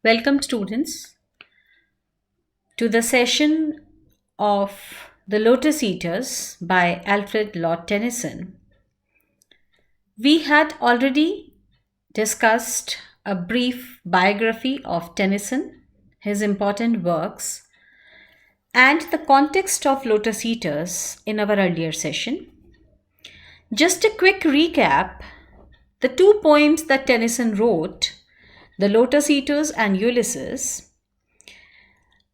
Welcome, students, to the session of The Lotus Eaters by Alfred Lord Tennyson. We had already discussed a brief biography of Tennyson, his important works, and the context of Lotus Eaters in our earlier session. Just a quick recap: the two poems that Tennyson wrote, The Lotus Eaters and Ulysses,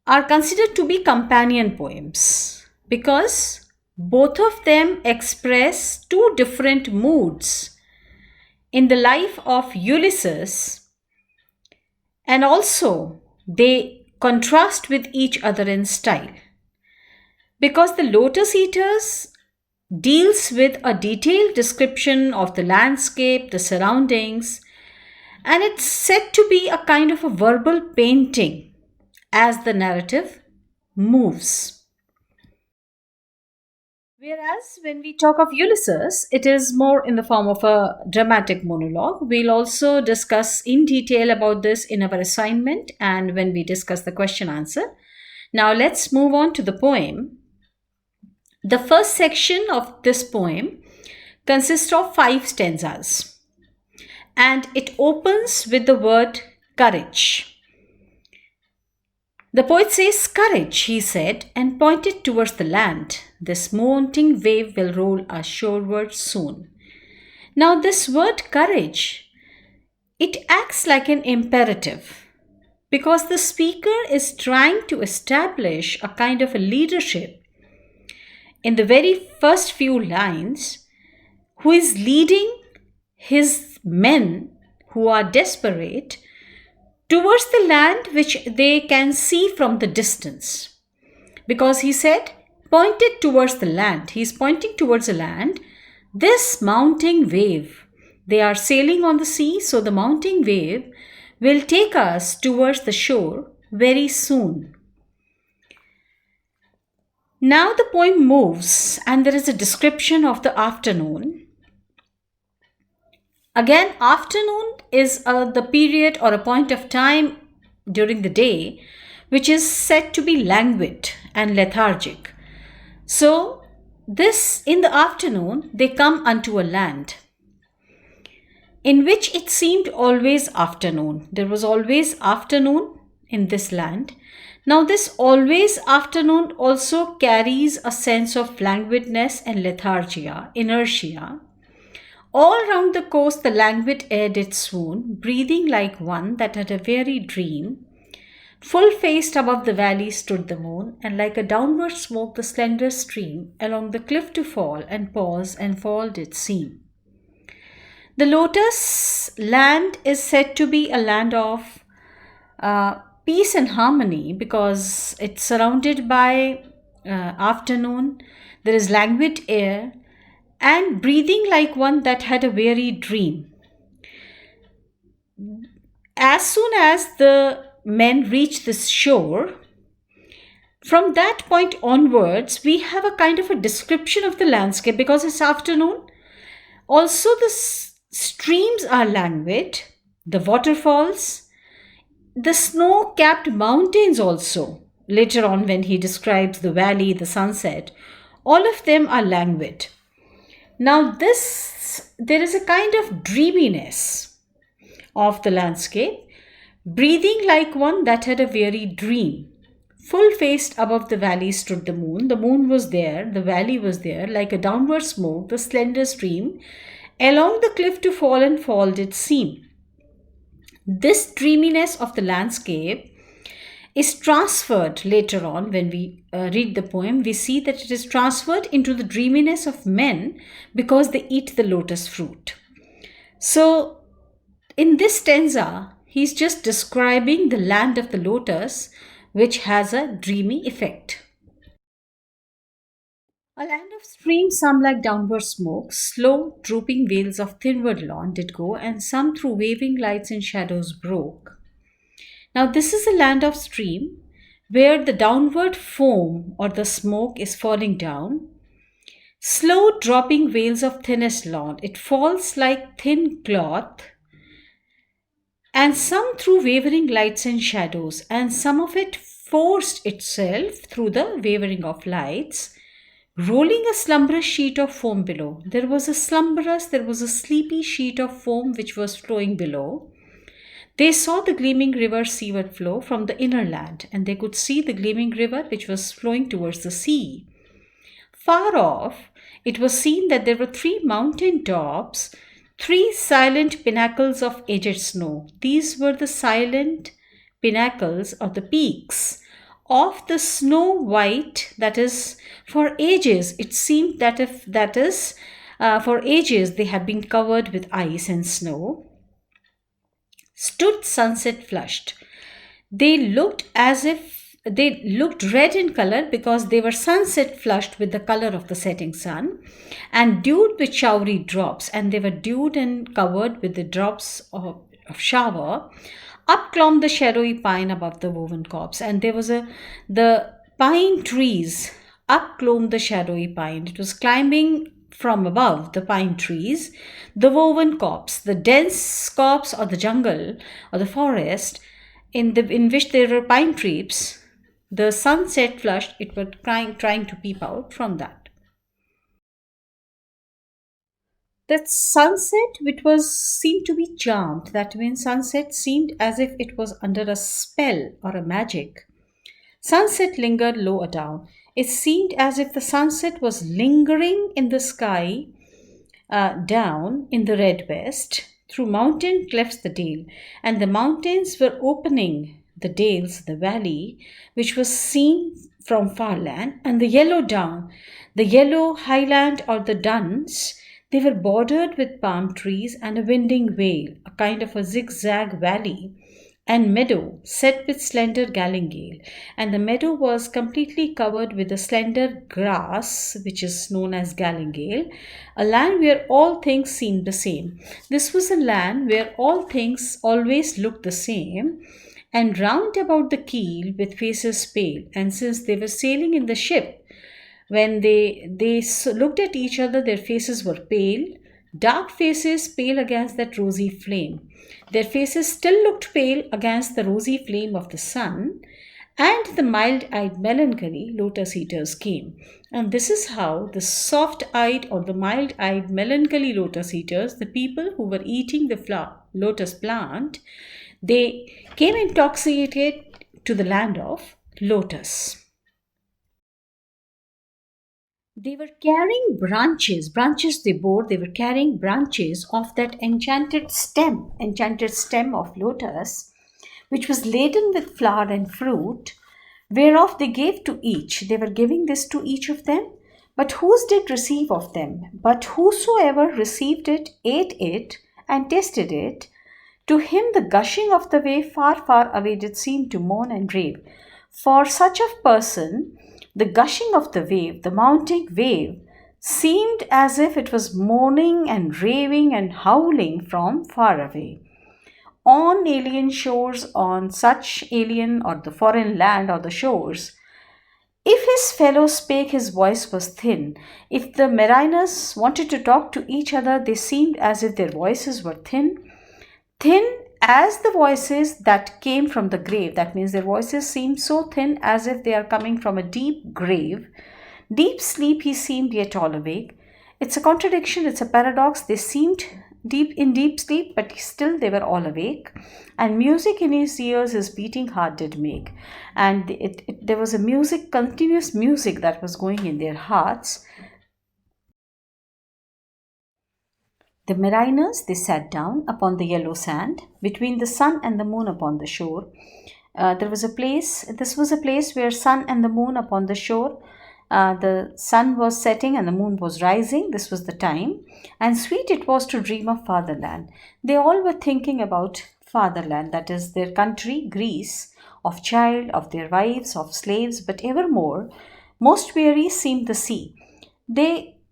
are considered to be companion poems because both of them express two different moods in the life of Ulysses, and also they contrast with each other in style. Because the Lotus Eaters deals with a detailed description of the landscape, the surroundings, and it's said to be a kind of a verbal painting as the narrative moves. Whereas when we talk of Ulysses, it is more in the form of a dramatic monologue. We'll also discuss in detail about this in our assignment and when we discuss the question answer. Now let's move on to the poem. The first section of this poem consists of 5 stanzas, and it opens with the word courage. The poet says, "Courage," he said, and pointed towards the land. "This mounting wave will roll us shoreward soon." Now, this word courage, it acts like an imperative because the speaker is trying to establish a kind of a leadership in the very first few lines, who is leading his men who are desperate towards the land which they can see from the distance. Because he said, pointed towards the land. He's pointing towards the land. This mounting wave, they are sailing on the sea, so the mounting wave will take us towards the shore very soon. Now the poem moves, and there is a description of the afternoon. Again, afternoon is the period or a point of time during the day which is said to be languid and lethargic. So, this in the afternoon they come unto a land in which it seemed always afternoon. There was always afternoon in this land. Now, this always afternoon also carries a sense of languidness and lethargia, inertia. All round the coast the languid air did swoon, breathing like one that had a weary dream. Full-faced above the valley stood the moon, and like a downward smoke the slender stream along the cliff to fall and pause and fall did seem. The Lotus land is said to be a land of peace and harmony because it's surrounded by afternoon. There is languid air and breathing like one that had a weary dream. As soon as the men reach this shore, from that point onwards, we have a kind of a description of the landscape because it's afternoon. Also, the streams are languid, the waterfalls, the snow-capped mountains also. Later on, when he describes the valley, the sunset, all of them are languid. Now, there is a kind of dreaminess of the landscape, breathing like one that had a weary dream. Full-faced above the valley stood the moon. The moon was there, the valley was there, like a downward smoke, the slender stream, along the cliff to fall and fall did seem. This dreaminess of the landscape is transferred later on. When we read the poem, we see that it is transferred into the dreaminess of men because they eat the lotus fruit. So in this stanza, he's just describing the land of the lotus, which has a dreamy effect. A land of streams, some like downward smoke, slow drooping veils of thinward lawn did go, and some through waving lights and shadows broke. Now, this is a land of stream where the downward foam or the smoke is falling down. Slow dropping veils of thinnest lawn. It falls like thin cloth and some through wavering lights and shadows, and some of it forced itself through the wavering of lights, rolling a slumberous sheet of foam below. There was a sleepy sheet of foam which was flowing below. They saw the gleaming river seaward flow from the inner land, and they could see the gleaming river which was flowing towards the sea. Far off, it was seen that there were 3 mountain tops, 3 silent pinnacles of aged snow. These were the silent pinnacles or the peaks of the snow white, that is, for ages, it seemed for ages they had been covered with ice and snow, stood sunset flushed. They looked red in color because they were sunset flushed with the color of the setting sun, and dewed with showery drops, and they were dewed and covered with the drops of shower. Up clomb the shadowy pine above the woven copse, and the pine trees. Up clomb the shadowy pine. It was climbing from above the pine trees, the woven copse, the dense copse or the jungle or the forest in which there were pine trees. The sunset flushed. It was trying to peep out from that. That sunset, which seemed to be charmed, that means sunset seemed as if it was under a spell or a magic. Sunset lingered low adown. It seemed as if the sunset was lingering in the sky, down in the red west, through mountain clefts the dale, and the mountains were opening the dales, the valley, which was seen from far land, and the yellow down, the yellow highland or the duns. They were bordered with palm trees and a winding vale, a kind of a zigzag valley, and meadow set with slender galingale. And the meadow was completely covered with a slender grass, which is known as galingale, a land where all things seemed the same. This was a land where all things always looked the same, and round about the keel with faces pale. And since they were sailing in the ship, when they looked at each other, their faces were pale, dark faces pale against that rosy flame. Their faces still looked pale against the rosy flame of the sun, and the mild-eyed melancholy lotus eaters came. And this is how the soft-eyed or the mild-eyed melancholy lotus eaters, the people who were eating the lotus plant, they came intoxicated to the land of Lotus. They were carrying branches they were carrying branches of that enchanted stem of lotus, which was laden with flower and fruit, whereof they gave to each. They were giving this to each of them, but whose did receive of them? But whosoever received it, ate it, and tasted it, to him the gushing of the wave far, far away did seem to moan and rave. For such a person, the gushing of the wave, the mounting wave, seemed as if it was moaning and raving and howling from far away. On alien shores, on such alien or the foreign land or the shores, if his fellow spake, his voice was thin. If the mariners wanted to talk to each other, they seemed as if their voices were thin as the voices that came from the grave. That means their voices seemed so thin as if they are coming from a deep grave. Deep sleep he seemed, yet all awake. It's a contradiction, it's a paradox. They seemed deep sleep, but still they were all awake. And music in his ears his beating heart did make. And there was a continuous music that was going in their hearts. The mariners, they sat down upon the yellow sand, between the sun and the moon upon the shore. This was a place where sun and the moon upon the shore, the sun was setting and the moon was rising. This was the time. And sweet it was to dream of fatherland. They all were thinking about fatherland, that is their country, Greece, of child, of their wives, of slaves, but evermore, most weary seemed the sea.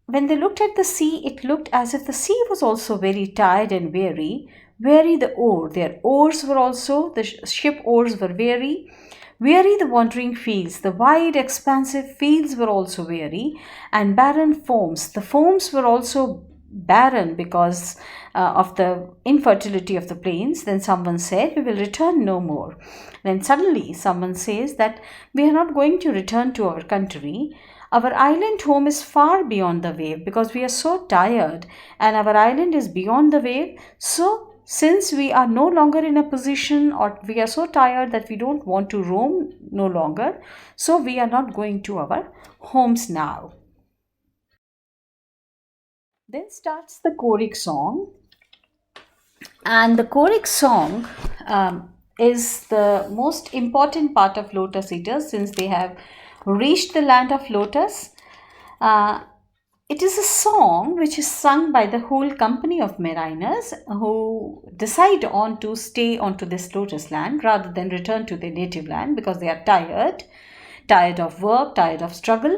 When they looked at the sea, it looked as if the sea was also very tired and weary. Weary the oar. Their oars were also, the ship oars were weary. Weary the wandering fields. The wide, expansive fields were also weary. And barren foams. The foams were also barren because of the infertility of the plains, then someone said, "We will return no more." Then suddenly someone says that we are not going to return to our country. Our island home is far beyond the wave because we are so tired, and our island is beyond the wave. So, since we are no longer in a position, or we are so tired that we don't want to roam no longer, so we are not going to our homes now. Then starts the coric song, and the coric song is the most important part of lotus eaters since they have reached the land of lotus. Uh, it is a song which is sung by the whole company of mariners who decide on to stay onto this lotus land rather than return to their native land because they are tired of work, tired of struggle,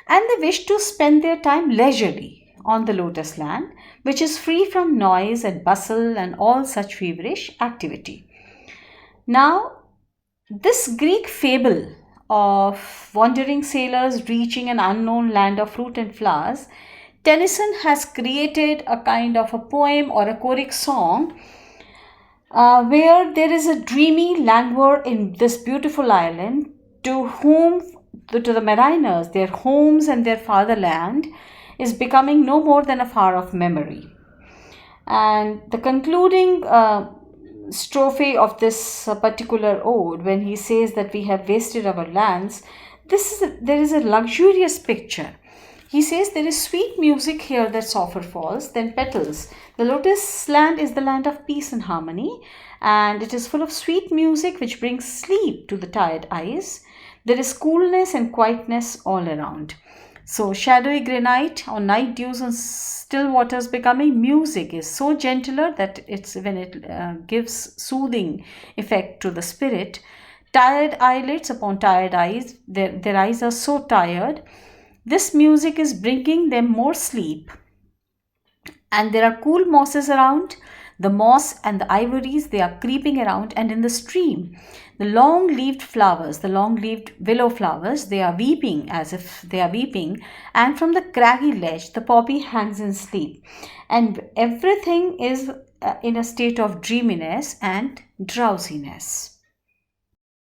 and they wish to spend their time leisurely on the lotus land, which is free from noise and bustle and all such feverish activity. Now, this Greek fable of wandering sailors reaching an unknown land of fruit and flowers, Tennyson has created a kind of a poem or a choric song where there is a dreamy languor in this beautiful island to the mariners, their homes and their fatherland is becoming no more than a far off memory. And the concluding strophe of this particular ode, when he says that we have wasted our lands, there is a luxurious picture. He says there is sweet music here that softer falls than petals. The lotus land is the land of peace and harmony, and it is full of sweet music which brings sleep to the tired eyes. There is coolness and quietness all around. So, shadowy granite on night dews on still waters becoming music is so gentler that when it gives soothing effect to the spirit. Tired eyelids upon tired eyes, their eyes are so tired. This music is bringing them more sleep, and there are cool mosses around. The moss and the ivories, they are creeping around, and in the stream, the long-leaved flowers, the long-leaved willow flowers, they are weeping as if they are weeping, and from the craggy ledge, the poppy hangs in sleep, and everything is in a state of dreaminess and drowsiness.